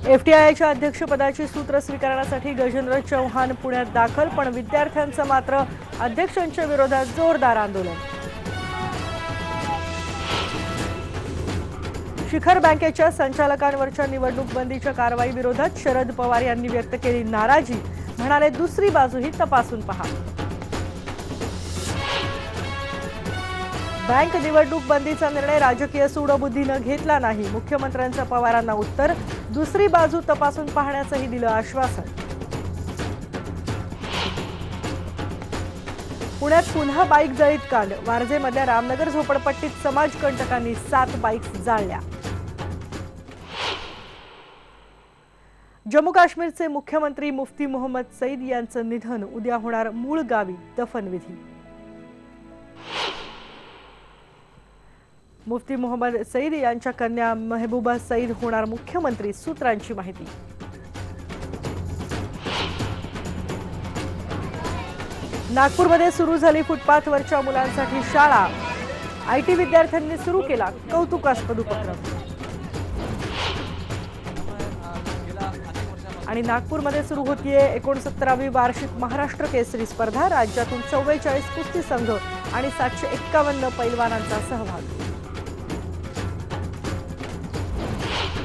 एफटीआयच्या अध्यक्षपदाची सूत्र स्वीकारण्यासाठी गजेंद्र चव्हाण पुण्यात दाखल, पण विद्यार्थ्यांचं मात्र अध्यक्षांच्या विरोधात जोरदार आंदोलन। शिखर बँकेच्या संचालकांवरच्या निवडणूक बंदीच्या कारवाई विरोधात शरद पवार यांनी व्यक्त केली नाराजी, म्हणाले दुसरी बाजूही तपासून पहा। बँक निवडणूक बंदीचा निर्णय राजकीय सूडबुद्धीनं घेतला नाही, मुख्यमंत्र्यांचं पवारांना उत्तर, दुसरी बाजू तपासून पाहण्याचंही दिलं आश्वासन। पुण्यात पुन्हा बाईक जळीत कांड, वारजेमधल्या रामनगर झोपडपट्टीत समाजकंटकांनी 7 बाईक्स जाळल्या। जम्मू काश्मीरचे मुख्यमंत्री मुफ्ती मोहम्मद सईद यांचं निधन, उद्या होणार मूळ गावी दफनविधी। मुफ्ती मोहम्मद सईद यांच्या कन्या महबूबा सईद होणार मुख्यमंत्री, सूत्रांची माहिती। नागपूरमध्ये सुरू झाली फुटपाथवरच्या मुलांसाठी शाळा, आयटी विद्यार्थ्यांनी सुरू केला कौतुकास्पद उपक्रम। आणि नागपूरमध्ये सुरू होतीये 69वी वार्षिक महाराष्ट्र केसरी स्पर्धा, राज्यातून 44 कुस्ती संघ आणि 751 पैलवानांचा सहभाग।